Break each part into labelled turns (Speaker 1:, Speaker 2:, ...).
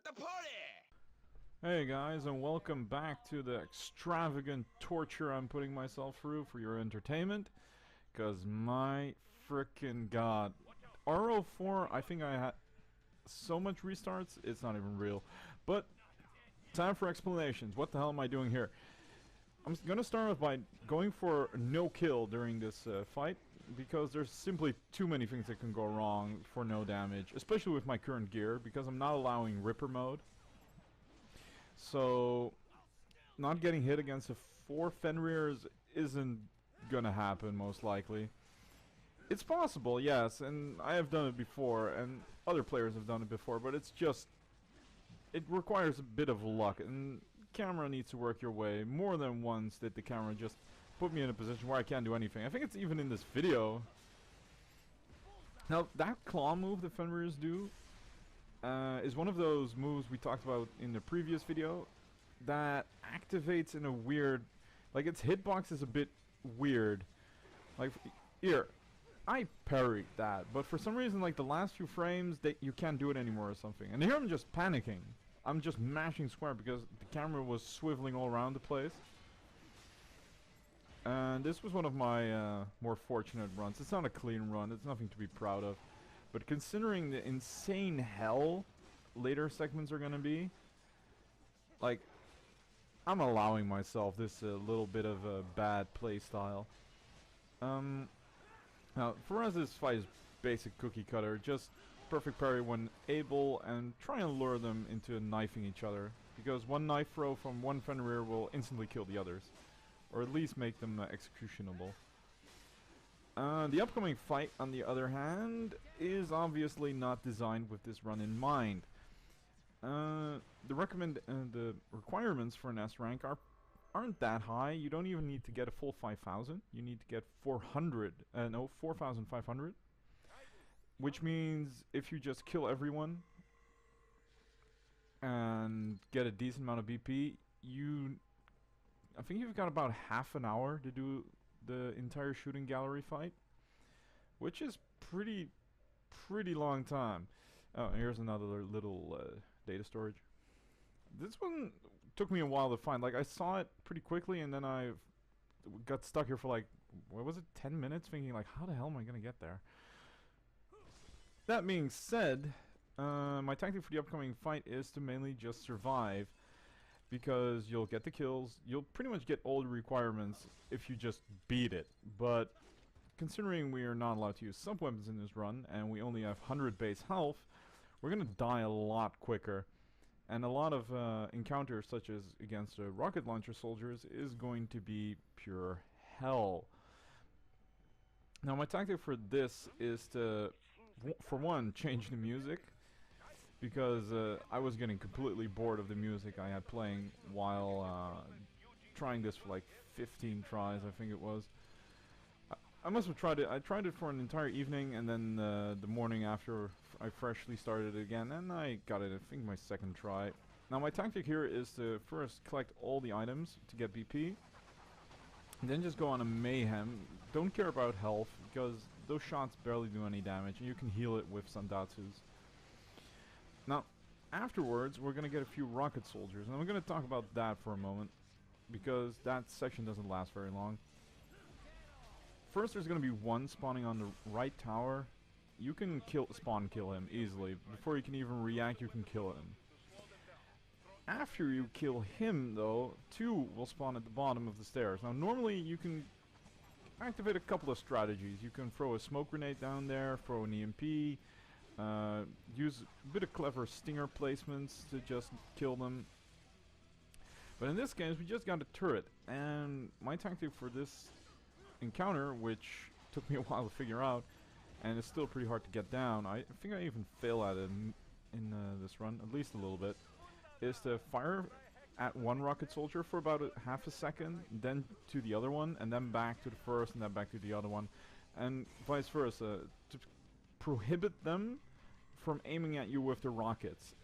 Speaker 1: Start the party!
Speaker 2: Hey guys, and welcome back to the extravagant torture I'm putting myself through for your entertainment. Cause my frickin' god, R-04, I think I had so much restarts, it's not even real. But, time for explanations. What the hell am I doing here? I'm gonna start off by going for no kill during this fight, because there's simply too many things that can go wrong for no damage, especially with my current gear, because I'm not allowing Ripper mode. So, not getting hit against the 4 Fenrirs isn't gonna happen, most likely. It's possible, yes, and I have done it before, and other players have done it before, but it's just... it requires a bit of luck, and camera needs to work your way. More than once did the camera just put me in a position where I can't do anything. I think it's even in this video. Now, that claw move the Fenrirs do is one of those moves we talked about in the previous video that activates in a weird... like, its hitbox is a bit weird. Like, here, I parried that, but for some reason, like, the last few frames, you can't do it anymore or something. And here I'm just panicking. I'm just mashing square because the camera was swiveling all around the place. And this was one of my more fortunate runs. It's not a clean run, it's nothing to be proud of. But considering the insane hell later segments are gonna be, like, I'm allowing myself this little bit of a bad play style. Now, for us this fight is basic cookie cutter, just perfect parry when able, and try and lure them into knifing each other, because one knife throw from one Fenrir will instantly kill the others, or at least make them executionable. The upcoming fight, on the other hand, is obviously not designed with this run in mind. The requirements for an S rank aren't that high. You don't even need to get a full 5,000. You need to get 4,500. Which means if you just kill everyone and get a decent amount of BP, I think you've got about half an hour to do the entire shooting gallery fight, which is pretty long time. Oh, here's another little data storage. This one took me a while to find. Like, I saw it pretty quickly, and then I got stuck here for like, what was it, 10 minutes, thinking like, how the hell am I gonna get there? That being said, my tactic for the upcoming fight is to mainly just survive, because you'll get the kills, you'll pretty much get all the requirements if you just beat it. But considering we are not allowed to use subweapons in this run, and we only have 100 base health, we're gonna die a lot quicker. And a lot of encounters, such as against rocket launcher soldiers, is going to be pure hell. Now, my tactic for this is to, for one, change the music, because I was getting completely bored of the music I had playing while trying this for like 15 tries, I think it was. I must have tried it. I tried it for an entire evening, and then the morning after I freshly started it again, and I got it, I think, my second try. Now, my tactic here is to first collect all the items to get BP, and then just go on a mayhem. Don't care about health, because those shots barely do any damage, and you can heal it with Sandatsus. Now, afterwards, we're going to get a few rocket soldiers, and I'm going to talk about that for a moment, because that section doesn't last very long. First, there's going to be one spawning on the right tower. You can spawn kill him easily. Before you can even react, you can kill him. After you kill him, though, 2 will spawn at the bottom of the stairs. Now, normally you can activate a couple of strategies. You can throw a smoke grenade down there, throw an EMP, use a bit of clever stinger placements to just kill them. But in this case, we just got a turret, and my tactic for this encounter, which took me a while to figure out, and it's still pretty hard to get down, I think I even fail at it in this run, at least a little bit, is to fire at one rocket soldier for about half a second, then to the other one, and then back to the first, and then back to the other one, and vice versa, to prohibit them from aiming at you with the rockets.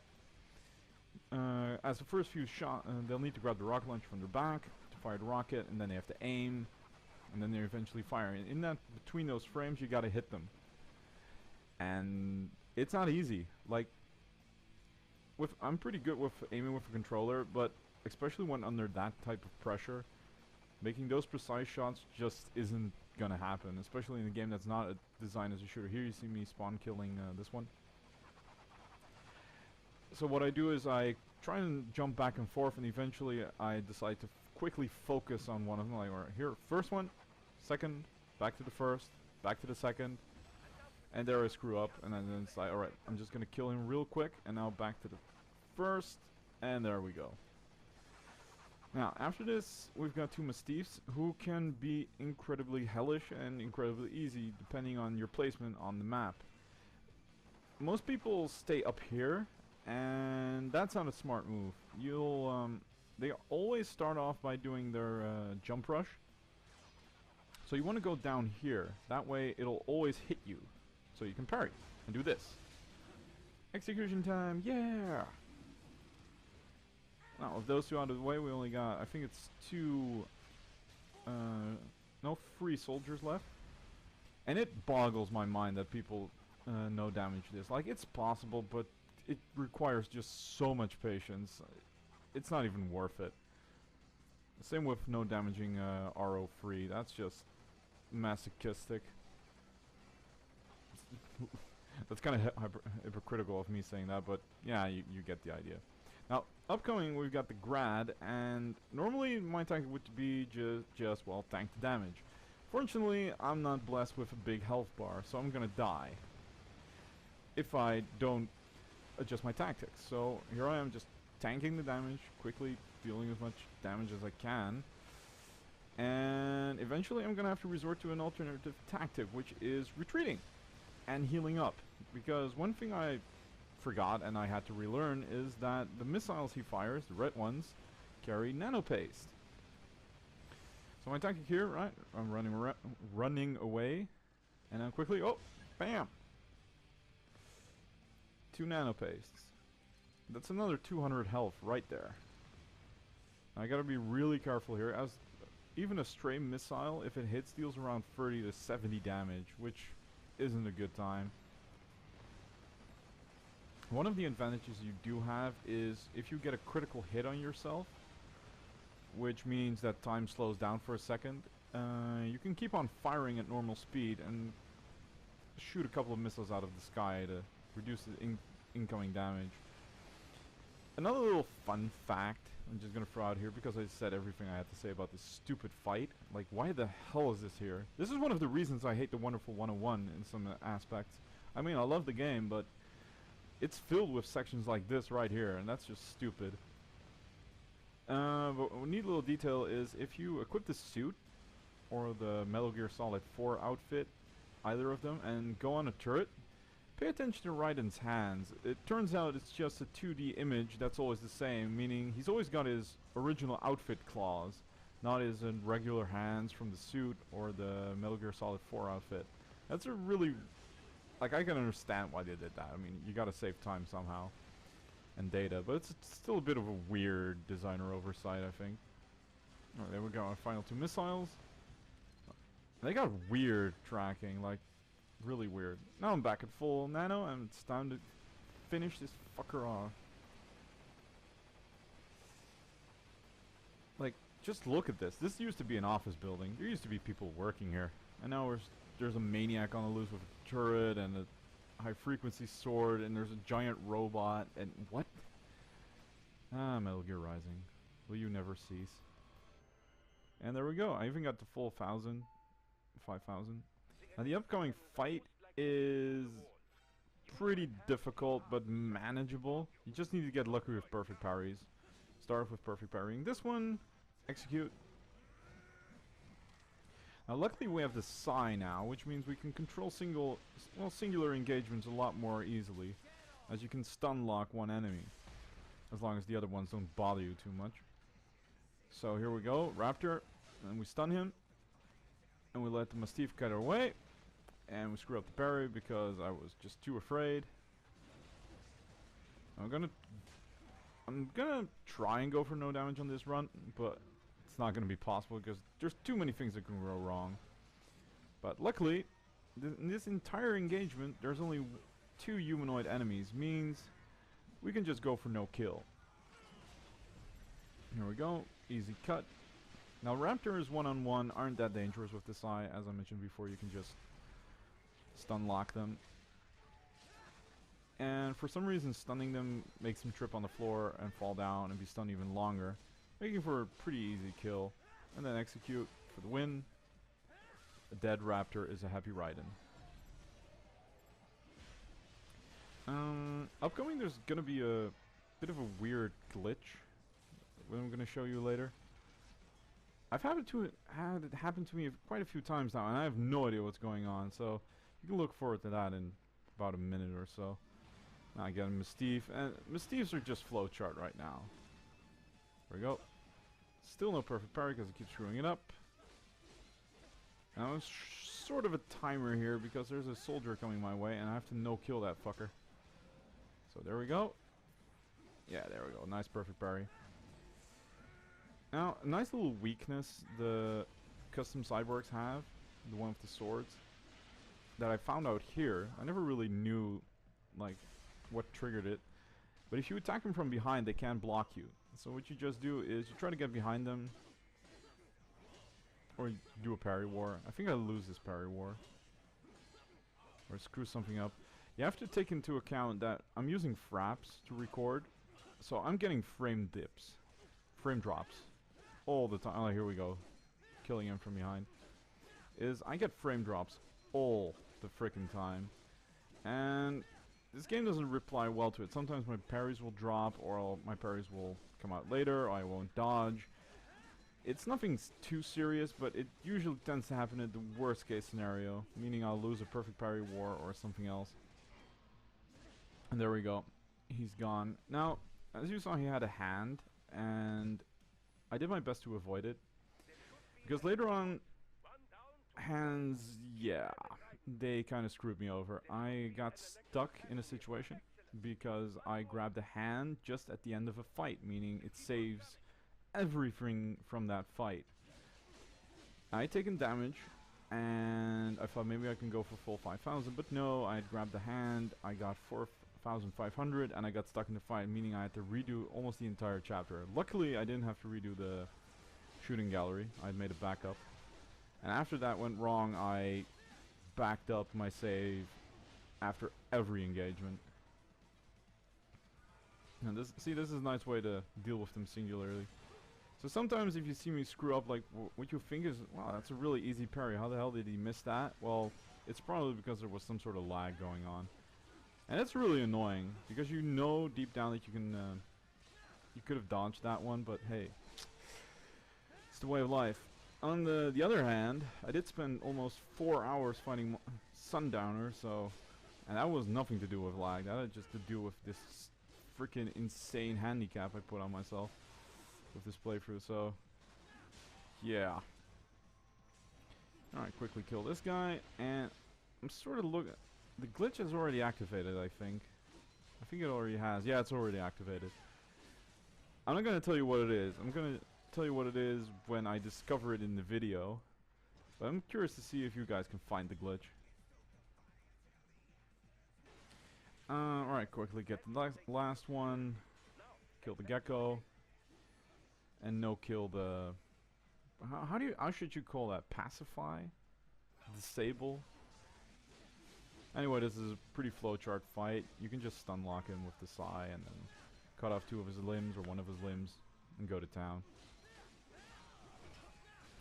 Speaker 2: As the first few shots, they'll need to grab the rocket launcher from their back to fire the rocket, and then they have to aim, and then they eventually fire. And in that, between those frames, you gotta hit them. And it's not easy. Like, I'm pretty good with aiming with a controller, but especially when under that type of pressure, making those precise shots just isn't gonna happen, especially in a game that's not designed as a shooter. Here you see me spawn killing this one. So what I do is I try and jump back and forth, and eventually I decide to quickly focus on one of them. Like, alright, here, first one, second, back to the first, back to the second, and there I screw up, and then it's like, alright, I'm just gonna kill him real quick, and now back to the first, and there we go. Now, after this, we've got two Mastiffs who can be incredibly hellish and incredibly easy depending on your placement on the map. Most people stay up here, and that's not a smart move. They always start off by doing their jump rush. So you want to go down here. That way it'll always hit you. So you can parry and do this. Execution time, yeah! Now, with those two out of the way, we only got, I think it's three soldiers left. And it boggles my mind that people no damage this. Like, it's possible, but it requires just so much patience. It's not even worth it. Same with no damaging R-04. That's just masochistic. That's kind of hypocritical of me saying that, but yeah, you get the idea. Now, upcoming, we've got the Grad, and normally my tactic would be just well, tank the damage. Fortunately, I'm not blessed with a big health bar, so I'm gonna die if I don't adjust my tactics. So here I am, just tanking the damage, quickly dealing as much damage as I can, and eventually I'm gonna have to resort to an alternative tactic, which is retreating and healing up, because one thing I forgot and I had to relearn is that the missiles he fires, the red ones, carry nano paste. So my tactic here, right, I'm running away, and then quickly, oh, bam! 2 nano pastes. That's another 200 health right there. I gotta be really careful here, as even a stray missile, if it hits, deals around 30 to 70 damage, which isn't a good time. One of the advantages you do have is if you get a critical hit on yourself, which means that time slows down for a second, you can keep on firing at normal speed and shoot a couple of missiles out of the sky to reduce the incoming damage. Another little fun fact I'm just gonna throw out here, because I said everything I had to say about this stupid fight. Like, why the hell is this here? This is one of the reasons I hate the Wonderful 101 in some aspects. I mean, I love the game, but it's filled with sections like this right here, and that's just stupid. But a neat little detail is if you equip the suit or the Metal Gear Solid 4 outfit, either of them, and go on a turret, pay attention to Raiden's hands. It turns out it's just a 2D image that's always the same, meaning he's always got his original outfit claws, not his regular hands from the suit or the Metal Gear Solid 4 outfit. That's a really, like, I can understand why they did that. I mean, you gotta save time somehow and data, but it's still a bit of a weird designer oversight, I think. Alright, there we go, our final 2 missiles. They got weird tracking, like, really weird. Now I'm back at full nano, and it's time to finish this fucker off. Like, just look at this. This used to be an office building. There used to be people working here. And now there's a maniac on the loose with a turret and a high-frequency sword, and there's a giant robot, and what? Ah, Metal Gear Rising. Will you never cease? And there we go. I even got the full 5,000. Now the upcoming fight is pretty difficult, but manageable. You just need to get lucky with perfect parries. Start off with perfect parrying. This one, execute. Now luckily we have the Psi now, which means we can control singular engagements a lot more easily, as you can stun lock one enemy, as long as the other ones don't bother you too much. So here we go, Raptor, and we stun him, and we let the Mastiff get away, and we screw up the parry because I was just too afraid. I'm gonna try and go for no damage on this run, but it's not gonna be possible because there's too many things that can go wrong. But luckily, in this entire engagement, there's only 2 humanoid enemies, means we can just go for no kill. Here we go. Easy cut. Now Raptors one-on-one aren't that dangerous with this eye. As I mentioned before, you can just stun lock them. And for some reason stunning them makes them trip on the floor and fall down and be stunned even longer, making for a pretty easy kill. And then execute for the win. A dead Raptor is a happy Raiden. Upcoming there's gonna be a bit of a weird glitch that I'm gonna show you later. I've had it happen to me quite a few times now, and I have no idea what's going on, so you can look forward to that in about a minute or so. Now again, Mystique, and Mystiques are just flowchart right now. There we go. Still no perfect parry because it keeps screwing it up. Now it's sort of a timer here because there's a soldier coming my way and I have to no-kill that fucker. So there we go. Yeah, there we go. Nice perfect parry. Now, a nice little weakness the custom cyborgs have, the one with the swords, that I found out here. I never really knew, like, what triggered it. But if you attack them from behind, they can't block you. So what you just do is you try to get behind them, or you do a parry war. I think I lose this parry war, or screw something up. You have to take into account that I'm using fraps to record, so I'm getting frame dips, frame drops, all the time. Oh, here we go, killing him from behind. I get frame drops all the frickin' time, and this game doesn't reply well to it. Sometimes my parries will drop, or my parries will come out later, or I won't dodge. It's nothing too serious, but it usually tends to happen in the worst case scenario, meaning I'll lose a perfect parry war or something else. And there we go. He's gone. Now, as you saw, he had a hand, and I did my best to avoid it. Because later on, hands, yeah, they kind of screwed me over. I got stuck in a situation because I grabbed a hand just at the end of a fight, meaning it saves everything from that fight. I taken damage, and I thought maybe I can go for full 5,000, but no, I had grabbed the hand, I got 4,500, and I got stuck in the fight, meaning I had to redo almost the entire chapter. Luckily, I didn't have to redo the shooting gallery. I had made a backup. And after that went wrong, I backed up my save after every engagement. And this is a nice way to deal with them singularly. So sometimes if you see me screw up, like, what you think is, wow, that's a really easy parry, how the hell did he miss that? Well, it's probably because there was some sort of lag going on. And it's really annoying, because you know deep down that you can, you could have dodged that one, but hey, it's the way of life. On the other hand, I did spend almost 4 hours fighting Sundowner, so, and that was nothing to do with lag, that had just to do with this freaking insane handicap I put on myself with this playthrough, so yeah. Alright, quickly kill this guy, and I'm sort of looking, the glitch is already activated, I think. I think it already has. Yeah, it's already activated. I'm not going to tell you what it is. I'm going to tell you what it is when I discover it in the video. But I'm curious to see if you guys can find the glitch. Alright, quickly get the last one. Kill the gecko. And no kill the... How should you call that? Pacify? Disable? Anyway, this is a pretty flowchart fight. You can just stun lock him with the Sai and then cut off 2 of his limbs or 1 of his limbs and go to town.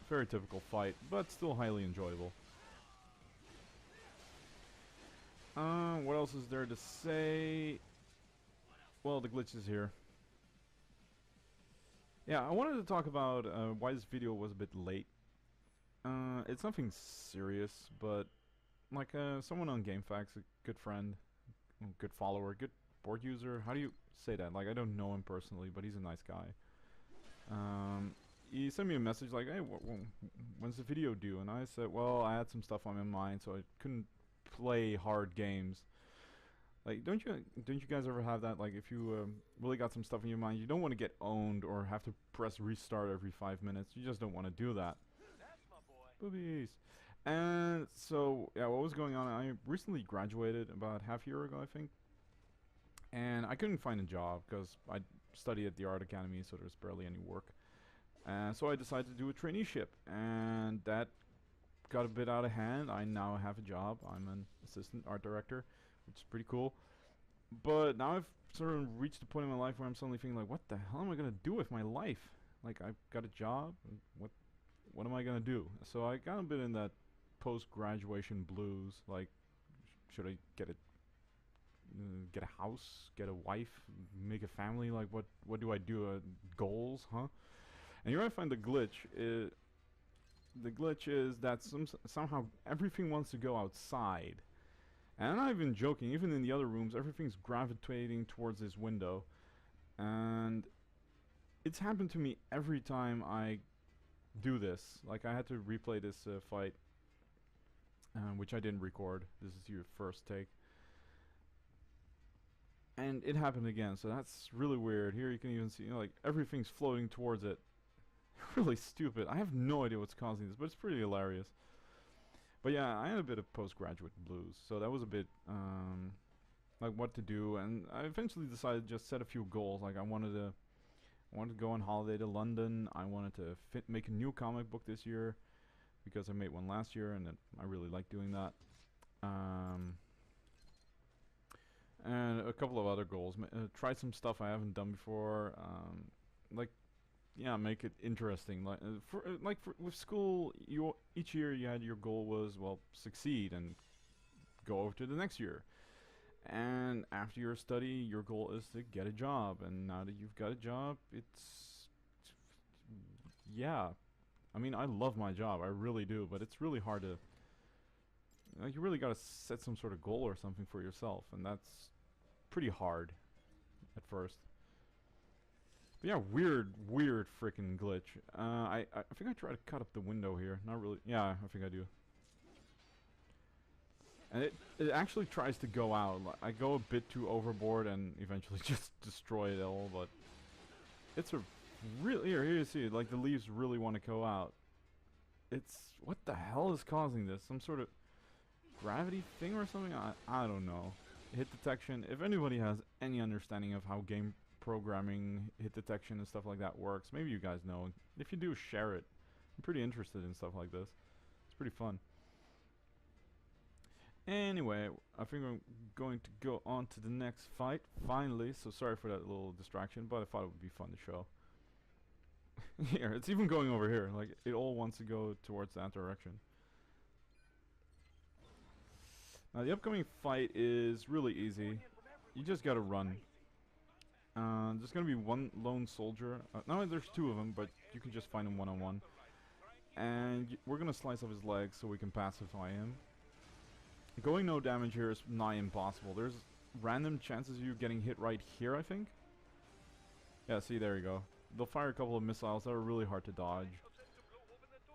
Speaker 2: Very typical fight, but still highly enjoyable. What else is there to say? Well, the glitch is here. Yeah, I wanted to talk about why this video was a bit late. It's nothing serious, but like someone on GameFAQs, a good friend, good follower, good board user. How do you say that? Like, I don't know him personally, but he's a nice guy. He sent me a message like, hey, when's the video due? And I said, well, I had some stuff on my mind, so I couldn't play hard games. Like, don't you guys ever have that? Like, if you really got some stuff in your mind, you don't want to get owned or have to press restart every 5 minutes. You just don't want to do that. Boobies. And so, yeah, what was going on? I recently graduated about half a year ago, I think. And I couldn't find a job because I studied at the art academy, so there's barely any work. And so I decided to do a traineeship, and that got a bit out of hand. I now have a job. I'm an assistant art director, which is pretty cool. But now I've sort of reached a point in my life where I'm suddenly thinking like, what the hell am I gonna do with my life? Like, I've got a job. What am I gonna do? So I got a bit in that post-graduation blues. Like, should I get a house, get a wife, make a family? Like, what do I do? Goals, huh? And here I find the glitch. The glitch is that somehow everything wants to go outside. And I'm not even joking, even in the other rooms, everything's gravitating towards this window. And it's happened to me every time I do this. Like, I had to replay this fight, which I didn't record. This is your first take. And it happened again, so that's really weird. Here you can even see, like, everything's floating towards it. Really stupid. I have no idea what's causing this, but it's pretty hilarious. But yeah, I had a bit of postgraduate blues, so that was a bit like what to do, and I eventually decided to just set a few goals. Like I wanted to go on holiday to London. I wanted to make a new comic book this year because I made one last year, and I really like doing that. And a couple of other goals. Try some stuff I haven't done before. Like, yeah, make it interesting. Like with school, each year you had your goal was, well, succeed and go over to the next year. And after your study, your goal is to get a job. And now that you've got a job, yeah. I mean, I love my job, I really do, but it's really hard to, you really gotta set some sort of goal or something for yourself, and that's pretty hard at first. But yeah, weird freaking glitch. I think I try to cut up the window here. Not really. Yeah, I think I do. And it actually tries to go out. I go a bit too overboard and eventually just destroy it all. But it's a really here you see. Like the leaves really want to go out. It's what the hell is causing this? Some sort of gravity thing or something? I don't know. Hit detection. If anybody has any understanding of how game programming, hit detection and stuff like that works, maybe you guys know. If you do, share it. I'm pretty interested in stuff like this. It's pretty fun. Anyway, I think I'm going to go on to the next fight, finally. So sorry for that little distraction, but I thought it would be fun to show. Here, it's even going over here. Like, it all wants to go towards that direction. Now, the upcoming fight is really easy. You just gotta run. There's gonna be one lone soldier. No, there's two of them, but you can just find him one-on-one. And we're gonna slice off his legs so we can pacify him. Going no damage here is nigh impossible. There's random chances of you getting hit right here, I think. Yeah, see, there you go. They'll fire a couple of missiles that are really hard to dodge.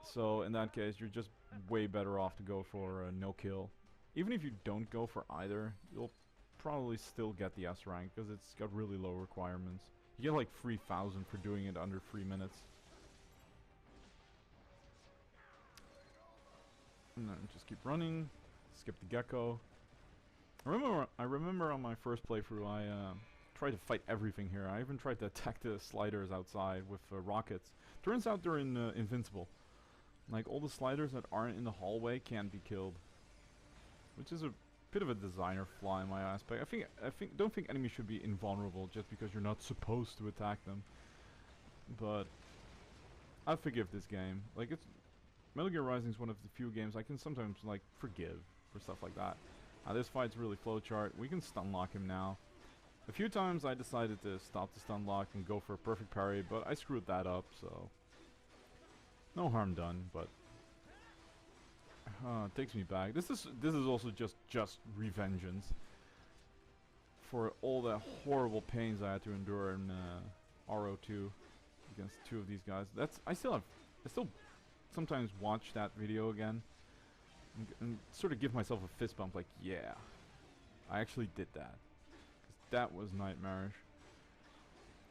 Speaker 2: So in that case, you're just way better off to go for a no kill. Even if you don't go for either, you'll probably still get the S rank because it's got really low requirements. You get like 3,000 for doing it under 3 minutes. And then just keep running. Skip the gecko. I remember on my first playthrough I tried to fight everything here. I even tried to attack the sliders outside with rockets. Turns out they're invincible. Like all the sliders that aren't in the hallway can't be killed. Which is a bit of a designer flaw in my aspect. Don't think enemies should be invulnerable just because you're not supposed to attack them. But I forgive this game. Like it's Metal Gear Rising is one of the few games I can sometimes like forgive for stuff like that. This fight's really flowchart. We can stun lock him now. A few times I decided to stop the stun lock and go for a perfect parry, but I screwed that up, so no harm done. But it takes me back. This is also just Revengeance for all the horrible pains I had to endure in R-02 against two of these guys. I still sometimes watch that video again and sort of give myself a fist bump, like, yeah, I actually did that. 'Cause that was nightmarish.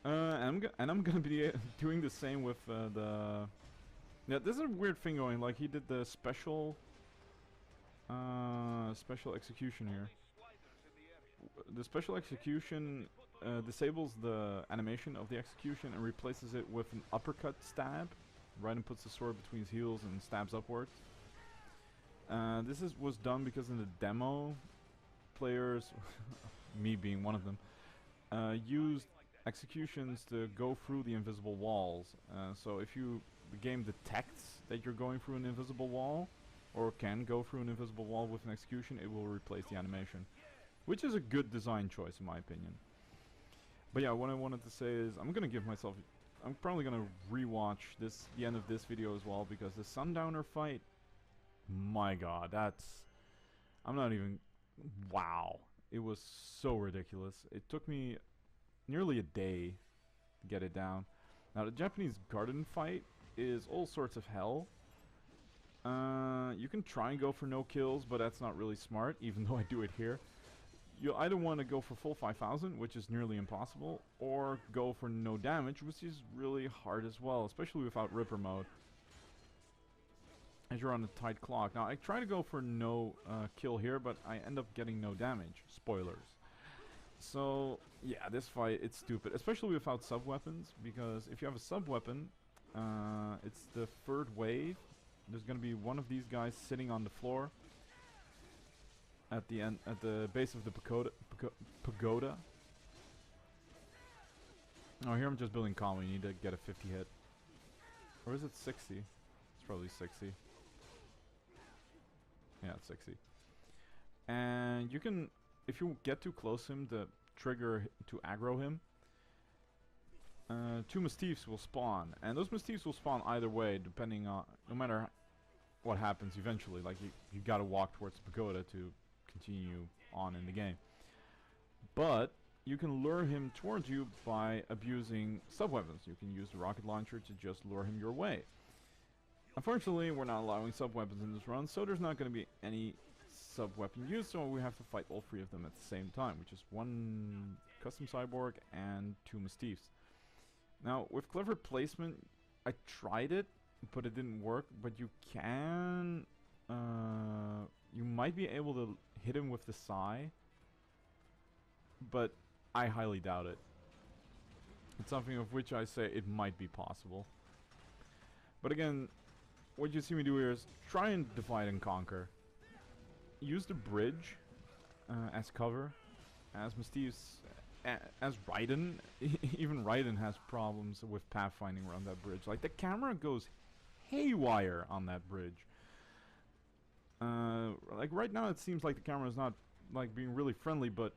Speaker 2: And I'm gonna be doing the same with the. Yeah, there's a weird thing going. Like he did the special execution here. the special execution disables the animation of the execution and replaces it with an uppercut stab. Raiden puts the sword between his heels and stabs upwards. This was done because in the demo, players, me being one of them, used executions to go through the invisible walls. So if the game detects that you're going through an invisible wall, or can go through an invisible wall with an execution, it will replace the animation. Which is a good design choice in my opinion. But yeah, what I wanted to say is, I'm probably gonna rewatch the end of this video as well, because the Sundowner fight, my god, I'm not even, wow. It was so ridiculous. It took me nearly a day to get it down. Now the Japanese garden fight is all sorts of hell. You can try and go for no kills, but that's not really smart, even though I do it here. You either want to go for full 5000, which is nearly impossible, or go for no damage, which is really hard as well, especially without Ripper mode, as you're on a tight clock. Now I try to go for no kill here, but I end up getting no damage. Spoilers. So yeah, this fight, it's stupid, especially without sub-weapons, because if you have a sub-weapon, it's the third wave. There's gonna be one of these guys sitting on the floor at the end, at the base of the pagoda. Oh, here I'm just building combo. You need to get a 50 hit, or is it 60? It's probably 60. Yeah, it's 60. And you can, if you get too close to him, the trigger to aggro him, 2 Mastiffs will spawn, and those Mastiffs will spawn either way, depending on, no matter what happens eventually. Like you gotta walk towards the pagoda to continue on in the game. But you can lure him towards you by abusing sub-weapons. You can use the rocket launcher to just lure him your way. Unfortunately, we're not allowing sub-weapons in this run, so there's not going to be any sub-weapon use, so we have to fight all 3 of them at the same time, which is 1 custom cyborg and 2 Mastiffs. Now, with clever placement, I tried it, but it didn't work. But you can, you might be able to hit him with the Sai, but I highly doubt it. It's something of which I say it might be possible. But again, what you see me do here is try and divide and conquer. Use the bridge as cover, as Mastiffs, as Raiden. Even Raiden has problems with pathfinding around that bridge. Like, the camera goes haywire on that bridge. Like right now it seems like the camera is not like being really friendly, but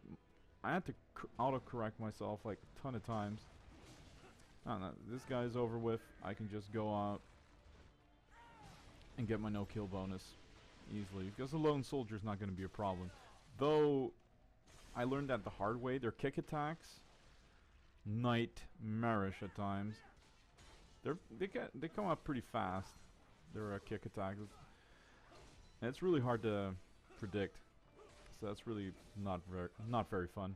Speaker 2: I had to auto-correct myself like a ton of times. I don't know, this guy's over with. I can just go out and get my no-kill bonus easily, because the lone soldier's not going to be a problem. Though, I learned that the hard way. Their kick attacks, nightmarish at times. They come up pretty fast. Their kick attacks. And it's really hard to predict. So that's really not very fun.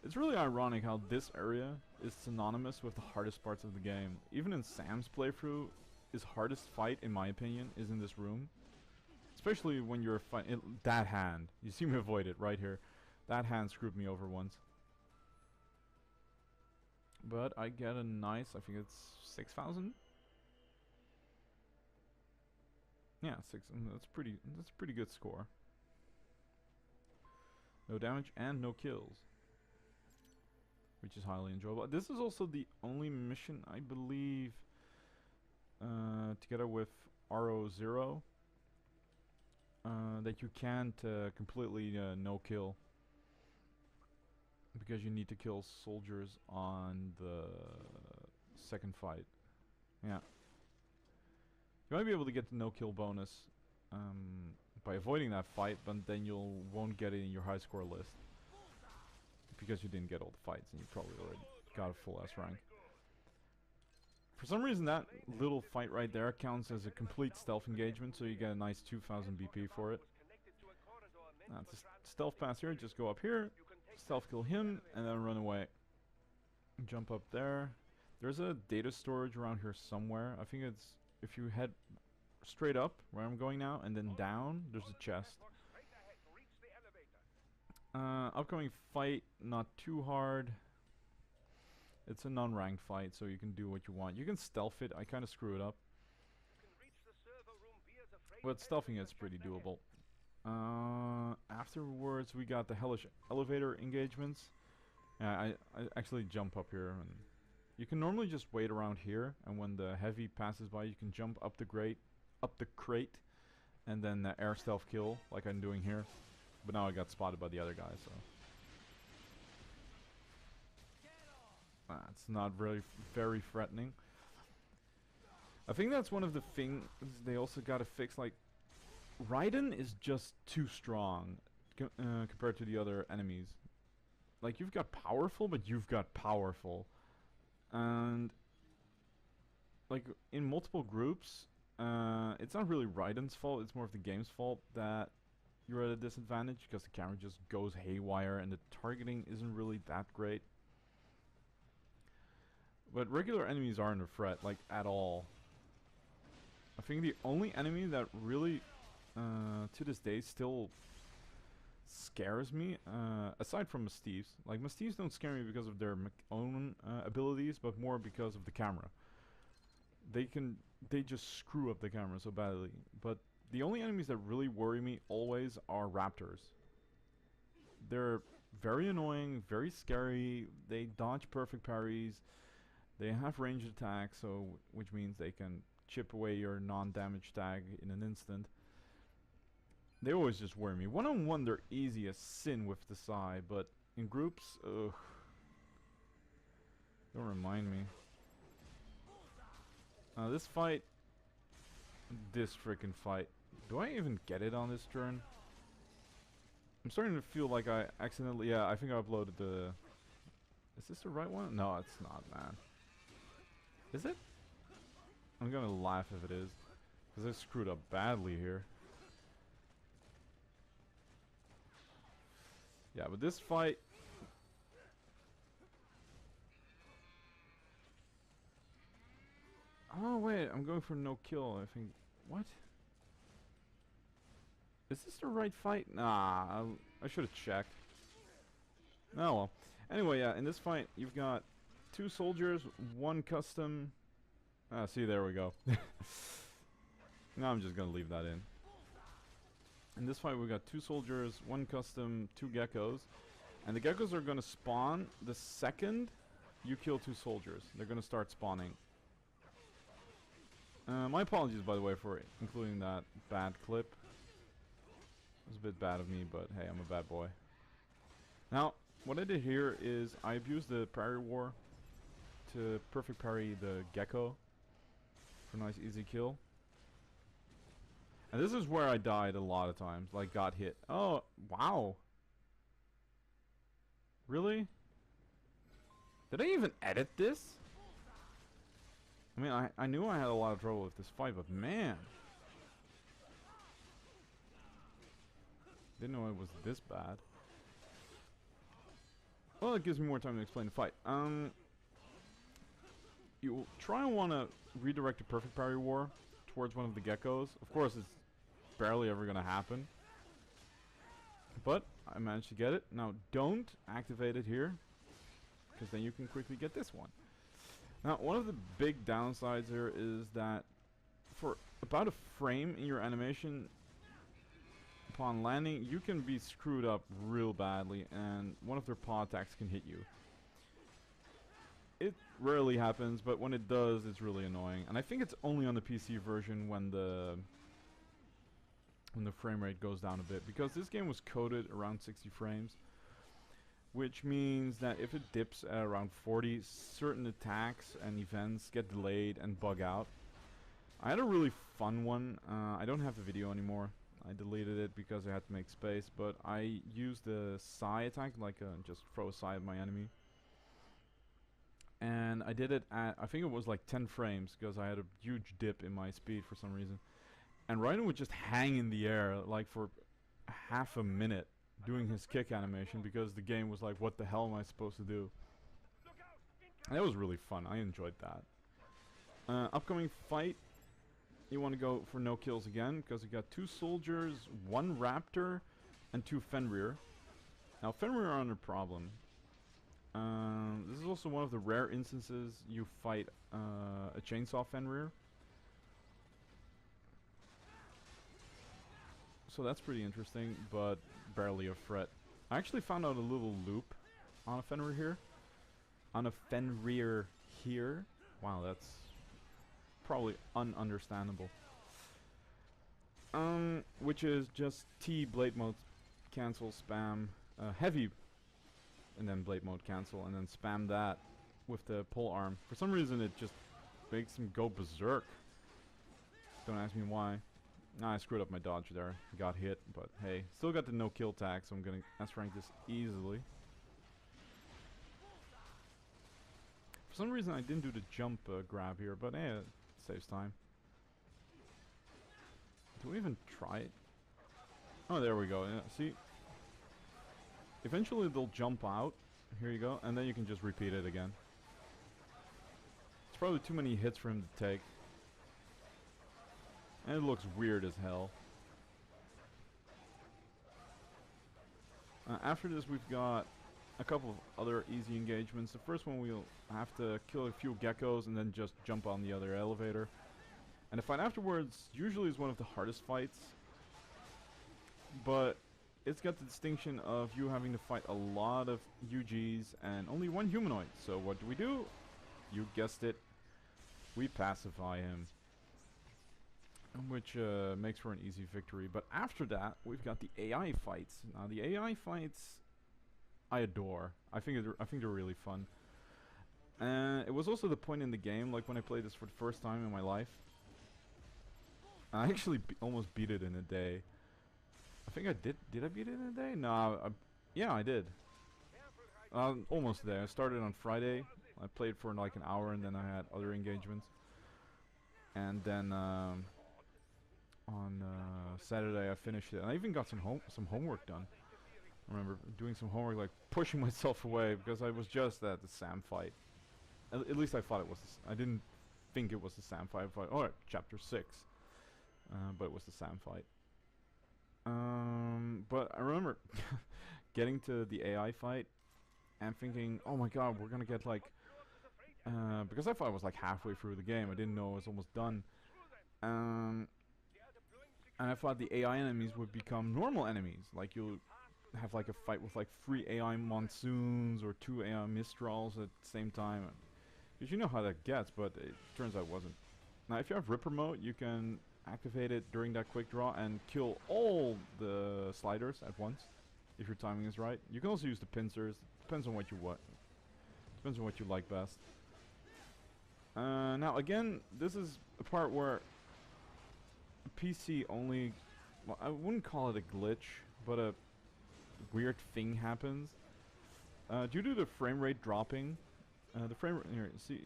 Speaker 2: It's really ironic how this area is synonymous with the hardest parts of the game. Even in Sam's playthrough, his hardest fight, in my opinion, is in this room. Especially when you're fighting that hand. You see me avoid it right here. That hand screwed me over once. But I get a nice, I think it's 6,000? Yeah, that's a pretty good score. No damage and no kills, which is highly enjoyable. This is also the only mission, I believe, together with R-04, that you can't completely no kill, because you need to kill soldiers on the second fight. Yeah. You might be able to get the no-kill bonus by avoiding that fight, but then you won't get it in your high score list, because you didn't get all the fights and you probably already got a full S rank. For some reason, that little fight right there counts as a complete stealth engagement, so you get a nice 2000 BP for it. It's a stealth pass here. Just go up here, stealth kill him, and then run away. Jump up there. There's a data storage around here somewhere. I think it's, if you head straight up where I'm going now and then down, there's a chest. Upcoming fight, not too hard. It's a non-ranked fight, so you can do what you want. You can stealth it. I kind of screw it up. But stealthing it's pretty doable. Afterwards, we got the hellish elevator engagements. I actually jump up here, and you can normally just wait around here, and when the heavy passes by, you can jump up the crate, and then air stealth kill, like I'm doing here. But now I got spotted by the other guy, so it's not really very threatening. I think that's one of the things they also gotta fix. Like, Raiden is just too strong compared to the other enemies. Like, you've got powerful, but you've got powerful. And, like, in multiple groups, it's not really Raiden's fault, it's more of the game's fault that you're at a disadvantage, because the camera just goes haywire and the targeting isn't really that great. But regular enemies aren't a threat, like, at all. I think the only enemy that really, to this day, still scares me, aside from Mastiffs. Like, Mastiffs don't scare me because of their own abilities, but more because of the camera. They just screw up the camera so badly. But the only enemies that really worry me always are raptors. They're very annoying, very scary. They dodge perfect parries. They have ranged attacks, so which means they can chip away your non-damage tag in an instant. They always just worry me. One-on-one, they're easy as sin with the Psy, but in groups, ugh. Don't remind me. This freaking fight. Do I even get it on this turn? I'm starting to feel like I accidentally... Yeah, I think I uploaded the... Is this the right one? No, it's not, man. Is it? I'm gonna laugh if it is, because I screwed up badly here. Yeah, but this fight... Oh wait, I'm going for no kill, I think. What? Is this the right fight? Nah, I should have checked. Oh well. Anyway, yeah, in this fight, you've got 2 soldiers, 1 custom... see, there we go. No, I'm just gonna leave that in. In this fight, we got 2 soldiers, 1 custom, 2 geckos. And the geckos are gonna spawn the second you kill 2 soldiers. They're gonna start spawning. My apologies, by the way, for including that bad clip. It was a bit bad of me, but hey, I'm a bad boy. Now, what I did here is I abused the parry war to perfect parry the gecko for a nice easy kill. And this is where I died a lot of times, like got hit. Oh, wow. Really? Did I even edit this? I mean, I knew I had a lot of trouble with this fight, but man. Didn't know it was this bad. Well, it gives me more time to explain the fight. You try and want to redirect a perfect parry war towards one of the geckos. Of course, it's barely ever going to happen. But I managed to get it. Now, don't activate it here, because then you can quickly get this one. Now, one of the big downsides here is that for about a frame in your animation, upon landing, you can be screwed up real badly, and one of their paw attacks can hit you. It rarely happens, but when it does, it's really annoying. And I think it's only on the PC version when the frame rate goes down a bit, because this game was coded around 60 frames, which means that if it dips at around 40, certain attacks and events get delayed and bug out. I had a really fun one. I don't have the video anymore. I deleted it because I had to make space, but I used the Psy attack, like just throw a Psy at my enemy. And I did it at, I think it was like 10 frames, because I had a huge dip in my speed for some reason. And Raiden would just hang in the air like for half a minute doing his kick animation, because the game was like, what the hell am I supposed to do? And that was really fun. I enjoyed that. Upcoming fight, you want to go for no kills again, because you got 2 soldiers, 1 raptor, and 2 Fenrir. Now, Fenrir are under problem. This is also one of the rare instances you fight a chainsaw Fenrir. So that's pretty interesting, but barely a threat. I actually found out a little loop on a Fenrir here. On a Fenrir here. Wow, that's probably ununderstandable. Which is just T blade mode cancel spam heavy, and then blade mode cancel, and then spam that with the pole arm. For some reason, it just makes him go berserk. Don't ask me why. Nah, I screwed up my dodge there. Got hit, but hey, still got the no kill tag, so I'm gonna S-rank this easily. For some reason, I didn't do the jump grab here, but hey, it saves time. Do we even try it? Oh, there we go. Yeah, see? Eventually they'll jump out. Here you go. And then you can just repeat it again. It's probably too many hits for him to take. And it looks weird as hell. After this we've got a couple of other easy engagements. The first one we'll have to kill a few geckos and then just jump on the other elevator. And the fight afterwards usually is one of the hardest fights. But it's got the distinction of you having to fight a lot of UGs and only one humanoid. So what do? You guessed it. We pacify him. Which makes for an easy victory. But after that, we've got the AI fights. Now the AI fights I adore. I think they're really fun. It was also the point in the game, like when I played this for the first time in my life. I actually almost beat it in a day. I think I did. Did I beat it in a day? No, yeah, I did. Almost there. I started on Friday. I played for like an hour, and then I had other engagements. And then on Saturday, I finished it. And I even got some homework done. I remember doing some homework, like pushing myself away because I was just at the Sam fight. At least I thought it was. I didn't think it was the Sam fight. I thought, alright, chapter 6. But it was the Sam fight. But I remember getting to the AI fight and thinking, oh my god, we're gonna get like... because I thought I was like halfway through the game. I didn't know it was almost done. And I thought the AI enemies would become normal enemies. Like you'll have like a fight with like 3 AI monsoons or 2 AI Mistrals at the same time. Because you know how that gets, but it turns out it wasn't. Now if you have Ripper mode, you can activate it during that quick draw and kill all the sliders at once, if your timing is right. You can also use the pincers. Depends on what you Depends on what you like best. Now again, this is a part where PC only, well, I wouldn't call it a glitch, but a weird thing happens. Due to the frame rate dropping, the frame rate, here, see,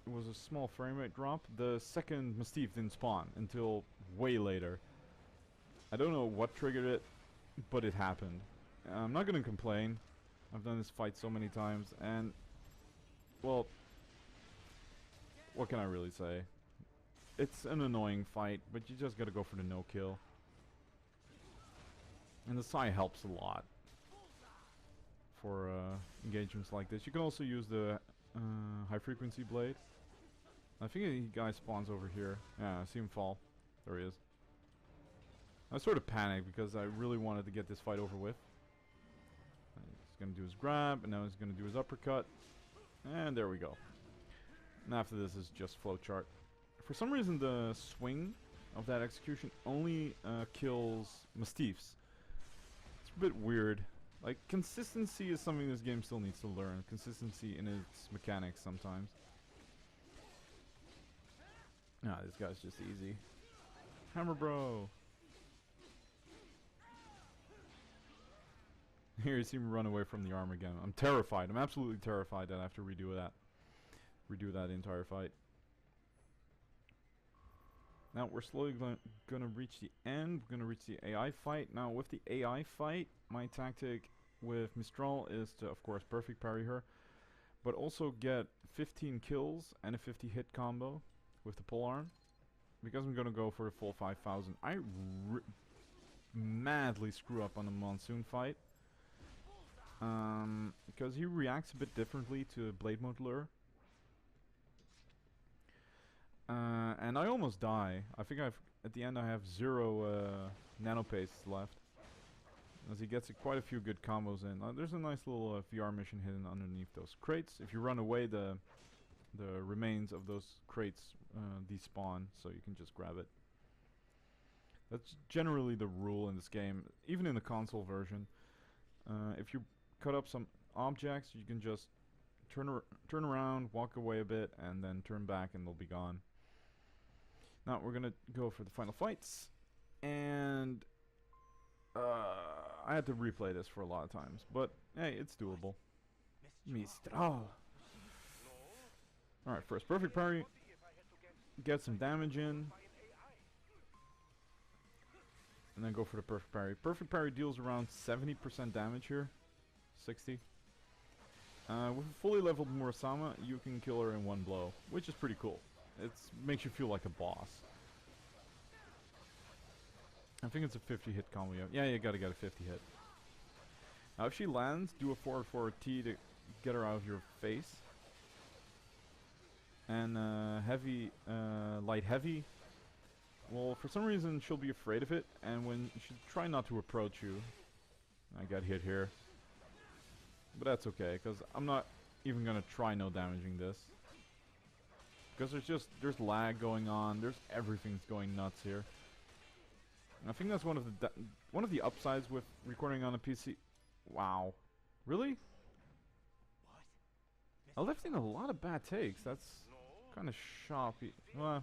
Speaker 2: it was a small frame rate drop. The second Mastiff didn't spawn until way later. I don't know what triggered it, but it happened. I'm not gonna complain. I've done this fight so many times, and well, what can I really say? It's an annoying fight, but you just gotta go for the no kill. And the Psy helps a lot for engagements like this. You can also use the high frequency blade. I think the guy spawns over here. Yeah, I see him fall. There he is. I sort of panicked because I really wanted to get this fight over with. He's gonna do his grab, and now he's gonna do his uppercut. And there we go. And after this is just flowchart. For some reason the swing of that execution only kills Mastiffs. It's a bit weird. Like, consistency is something this game still needs to learn. Consistency in its mechanics sometimes. Nah, this guy's just easy. Hammer bro! Here you see me run away from the arm again. I'm terrified. I'm absolutely terrified that I have to redo that. Redo that entire fight. Now we're slowly gonna reach the end. We're gonna reach the AI fight. Now with the AI fight, my tactic with Mistral is to, of course, perfect parry her, but also get 15 kills and a 50 hit combo with the polearm. Because I'm gonna go for the full 5,000. I madly screw up on the monsoon fight. Because he reacts a bit differently to Blade Mode Lure. And I almost die. I think at the end I have 0 nano pastes left. As he gets quite a few good combos in. There's a nice little VR mission hidden underneath those crates. If you run away, the remains of those crates despawn, so you can just grab it. That's generally the rule in this game, even in the console version. If you cut up some objects, you can just turn around, walk away a bit, and then turn back and they'll be gone. Now we're gonna go for the final fights, and I had to replay this for a lot of times, but hey, it's doable. Mistral. Alright, first perfect parry. Get some damage in. And then go for the perfect parry. Perfect parry deals around 70% damage here. 60. With a fully leveled Murasama, you can kill her in one blow, which is pretty cool. It makes you feel like a boss. I think it's a 50 hit combo. Yeah, you gotta get a 50 hit. Now if she lands, do a forward forward T to get her out of your face. And heavy, light heavy. Well, for some reason she'll be afraid of it, and when she'll try not to approach you. I got hit here. But that's okay, because I'm not even gonna try no damaging this. Because there's lag going on, everything's going nuts here. And I think that's one of the upsides with recording on a PC. Wow. Really? I left in a lot of bad takes. That's kind of shoppy. What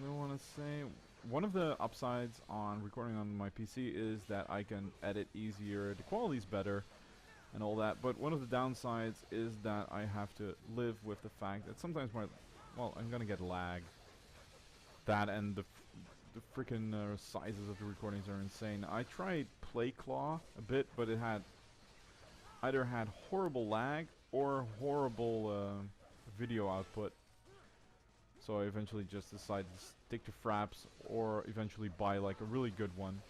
Speaker 2: do I want to say? One of the upsides on recording on my PC is that I can edit easier, the quality's better, and all that. But one of the downsides is that I have to live with the fact that sometimes I'm gonna get lag. That and the freaking sizes of the recordings are insane. I tried PlayClaw a bit, but it either had horrible lag or horrible video output. So I eventually just decided to stick to Fraps, or eventually buy like a really good one.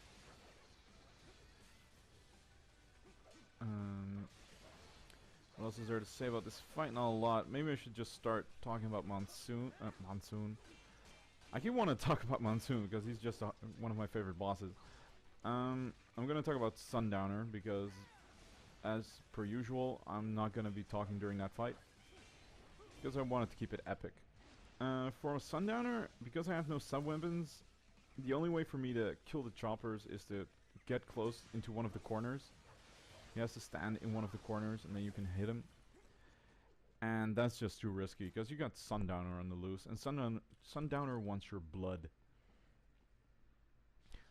Speaker 2: What else is there to say about this fight? Not a lot. Maybe I should just start talking about Monsoon. I keep wanting to talk about Monsoon because he's just one of my favorite bosses. I'm going to talk about Sundowner because, as per usual, I'm not going to be talking during that fight. Because I wanted to keep it epic. For Sundowner, because I have no subweapons, the only way for me to kill the choppers is to get close into one of the corners. He has to stand in one of the corners and then you can hit him. And that's just too risky because you got Sundowner on the loose, and Sundowner wants your blood.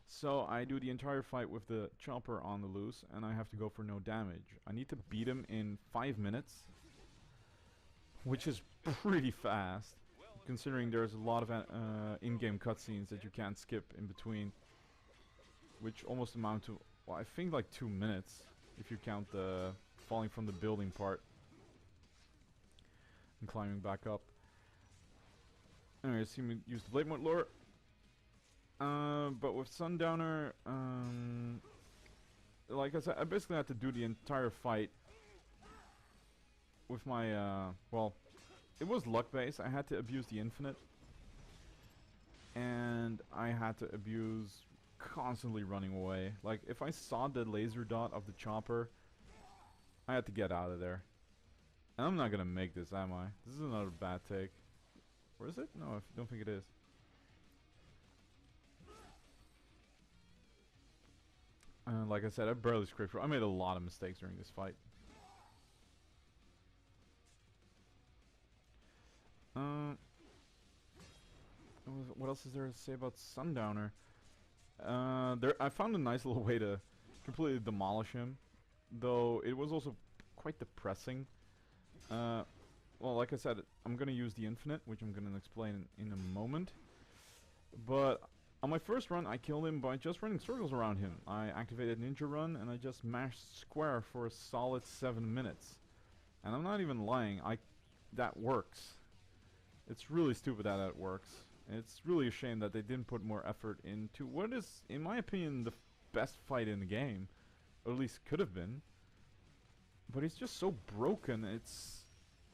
Speaker 2: So I do the entire fight with the chopper on the loose and I have to go for no damage. I need to beat him in 5 minutes, which is pretty fast, considering there's a lot of in-game cutscenes that you can't skip in between, which almost amount to, well, I think like 2 minutes if you count the falling from the building part and climbing back up. Anyway, see me use the Blade Mode Lure. But with Sundowner, like I said, I basically had to do the entire fight with my, well, it was luck based. I had to abuse the infinite. And I had to abuse constantly running away. Like, if I saw the laser dot of the chopper, I had to get out of there. And I'm not gonna make this, am I? This is another bad take. Where is it? No, I don't think it is. Like I said, I barely scraped through. I made a lot of mistakes during this fight. What else is there to say about Sundowner? I found a nice little way to completely demolish him, though it was also quite depressing. Well, like I said, I'm gonna use the infinite, which I'm gonna explain in a moment. But on my first run, I killed him by just running circles around him. I activated Ninja Run and I just mashed square for a solid 7 minutes. And I'm not even lying, that works. It's really stupid that it works. It's really a shame that they didn't put more effort into what is, in my opinion, the best fight in the game. Or at least could have been. But he's just so broken, it's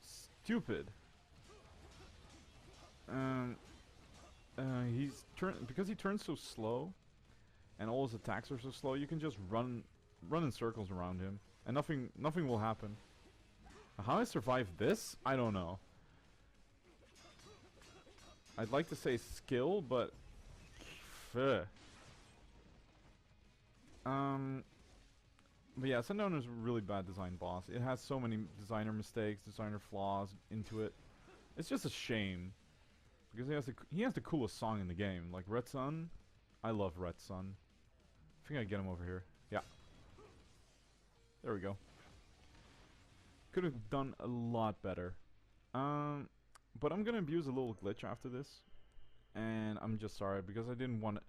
Speaker 2: stupid. Because he turns so slow, and all his attacks are so slow, you can just run in circles around him, and nothing will happen. How I survived this? I don't know. I'd like to say skill, but but yeah, Sundowner is a really bad design boss. It has so many designer mistakes, designer flaws into it. It's just a shame. Because he has the coolest song in the game. Like Red Sun. I love Red Sun. I think I get him over here. Yeah. There we go. Could have done a lot better. But I'm gonna abuse a little glitch after this. And I'm just sorry because I didn't want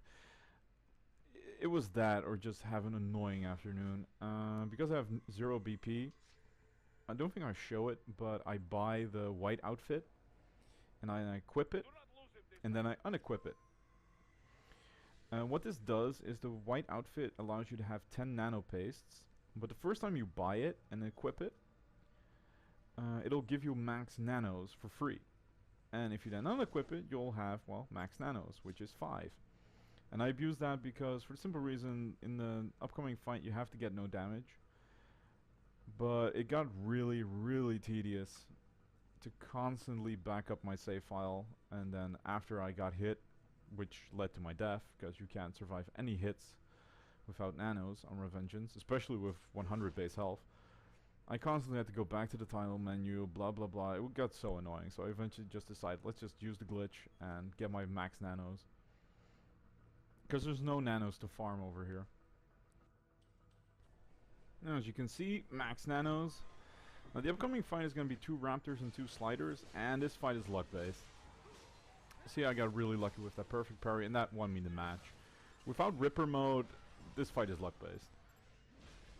Speaker 2: it was that or just have an annoying afternoon. Because I have 0 BP, I don't think I show it, but I buy the white outfit and I equip it and then I unequip it. What this does is the white outfit allows you to have 10 nano pastes, but the first time you buy it and equip it, it'll give you max nanos for free. And if you then unequip it, you'll have, well, max nanos, which is 5. And I abuse that because, for the simple reason, in the upcoming fight you have to get no damage. But it got really, really tedious to constantly back up my save file, and then after I got hit, which led to my death, because you can't survive any hits without nanos on Revengeance, especially with 100 base health. I constantly had to go back to the title menu, blah blah blah. It got so annoying, so I eventually just decided, let's just use the glitch and get my max nanos. Because there's no nanos to farm over here. Now, as you can see, max nanos. Now, the upcoming fight is going to be 2 raptors and 2 sliders, and this fight is luck based. See, I got really lucky with that perfect parry, and that won me the match. Without Ripper mode, this fight is luck based.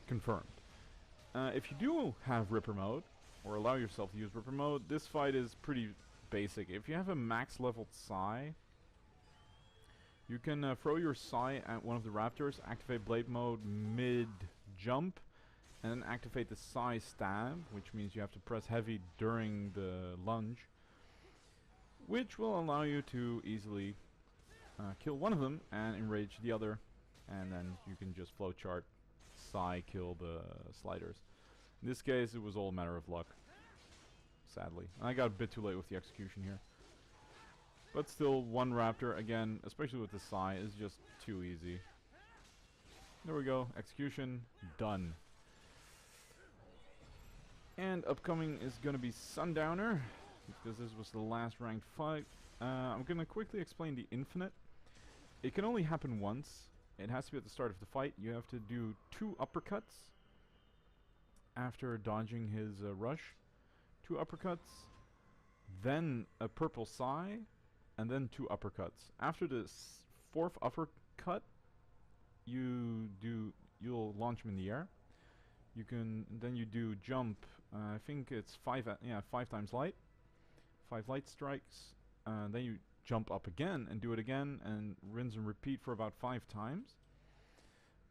Speaker 2: Confirmed. If you do have Ripper mode, or allow yourself to use Ripper mode, this fight is pretty basic. If you have a max leveled Psy, you can throw your Psy at one of the raptors, activate blade mode mid-jump, and then activate the Psy stab, which means you have to press heavy during the lunge, which will allow you to easily kill one of them and enrage the other, and then you can just flowchart Psy kill the sliders. In this case, it was all a matter of luck, sadly. I got a bit too late with the execution here. But still, one raptor, again, especially with the Psy, is just too easy. There we go, execution, done. And upcoming is going to be Sundowner, because this was the last ranked fight. I'm going to quickly explain the infinite. It can only happen once. It has to be at the start of the fight. You have to do 2 uppercuts after dodging his rush. 2 uppercuts, then a purple Psy, and then 2 uppercuts. After the 4th uppercut, you'll launch him in the air. You can then you do jump. I think it's 5 times light, 5 light strikes. Then you jump up again and do it again, and rinse and repeat for about 5 times.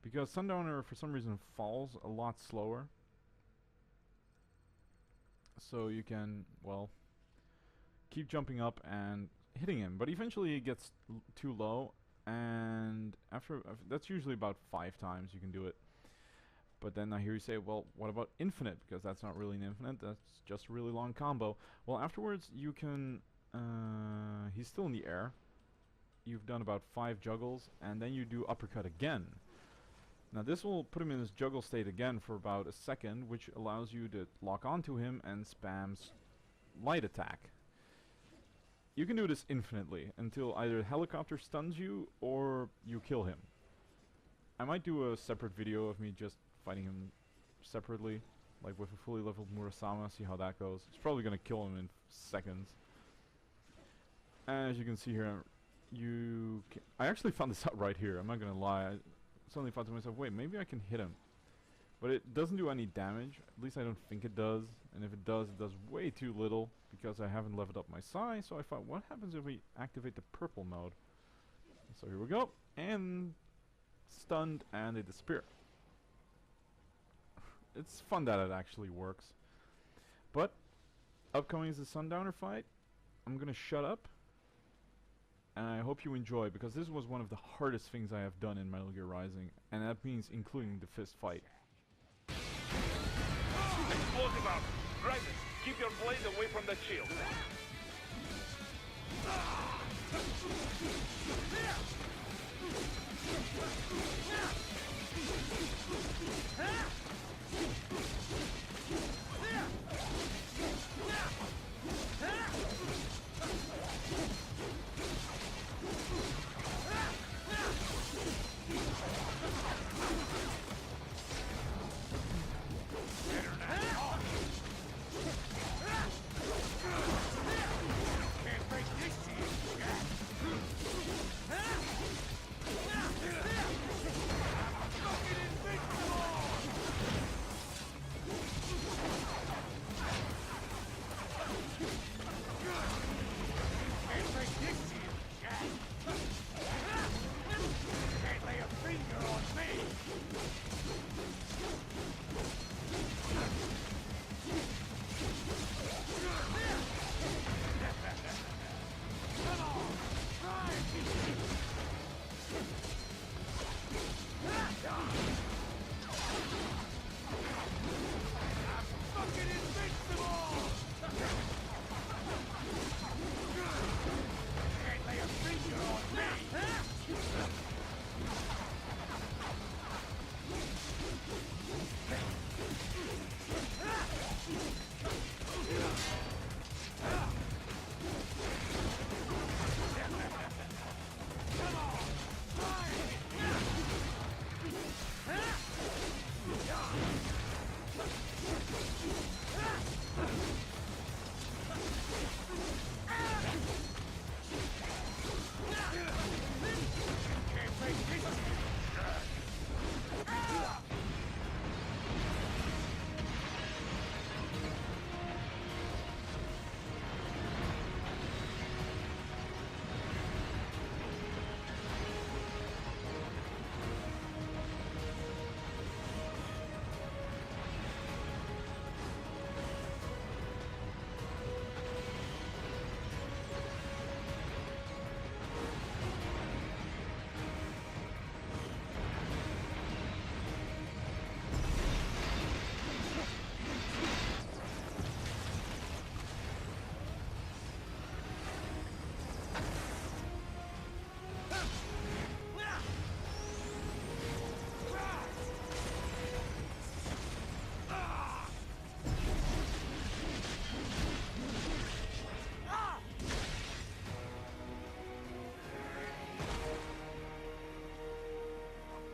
Speaker 2: Because Sundowner for some reason falls a lot slower, so you can, well, keep jumping up and hitting him, but eventually it gets too low, and after that's usually about 5 times you can do it. But then I hear you say, well, what about infinite? Because that's not really an infinite, that's just a really long combo. Well, afterwards you can, he's still in the air. You've done about 5 juggles, and then you do uppercut again. Now this will put him in his juggle state again for about a second, which allows you to lock onto him and spams light attack. You can do this infinitely until either helicopter stuns you or you kill him. I might do a separate video of me just fighting him separately, like with a fully leveled Murasama, see how that goes. It's probably gonna kill him in seconds. As you can see here, I actually found this out right here, I'm not gonna lie. I suddenly thought to myself, wait, maybe I can hit him. But it doesn't do any damage. At least I don't think it does. And if it does way too little because I haven't leveled up my Psi. So I thought, what happens if we activate the purple mode? So here we go. And stunned, and they disappear. It's fun that it actually works. But upcoming is the Sundowner fight. I'm gonna shut up. And I hope you enjoy, because this was one of the hardest things I have done in Metal Gear Rising. And that means including the fist fight.
Speaker 1: Explosive out! Drivers, keep your blade away from the shield.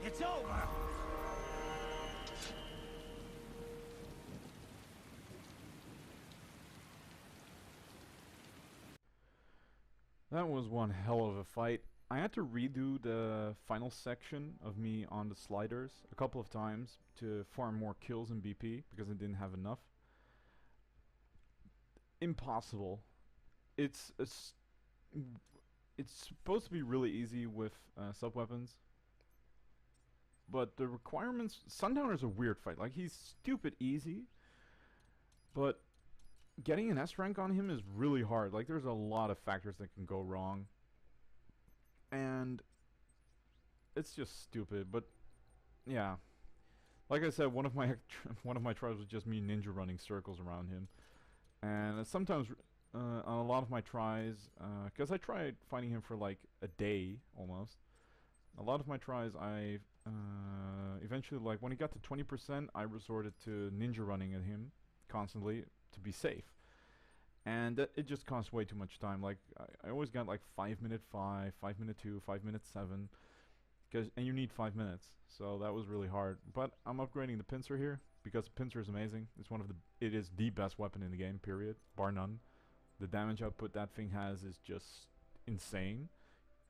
Speaker 3: It's over!
Speaker 2: That was one hell of a fight. I had to redo the final section of me on the sliders a couple of times to farm more kills in BP because I didn't have enough. Impossible. It's supposed to be really easy with Subweapons, but the requirements... Sundowner's a weird fight. Like, he's stupid easy, but getting an S rank on him is really hard. Like, there's a lot of factors that can go wrong, and it's just stupid. But yeah, like I said, one of my one of my tries was just me ninja running circles around him, and sometimes on a lot of my tries, because I tried fighting him for like a day almost. A lot of my tries, I eventually, like when he got to 20%, I resorted to ninja running at him constantly to be safe, and it just cost way too much time. Like I always got like 5-minute 5, 5-minute 2, 5-minute 7, and you need 5 minutes, so that was really hard. But I'm upgrading the pincer here because the pincer is amazing. It's it is the best weapon in the game, period, bar none. The damage output that thing has is just insane.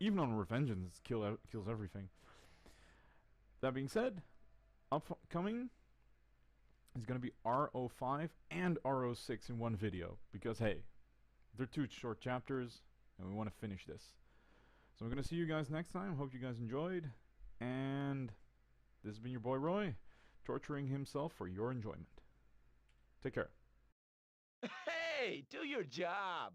Speaker 2: Even on Revengeance, it kills everything. That being said, upcoming is going to be R-05 and R-06 in one video. Because, hey, they're 2 short chapters, and we want to finish this. So I'm going to see you guys next time. Hope you guys enjoyed. And this has been your boy Roy, torturing himself for your enjoyment. Take care.
Speaker 3: Hey, do your job.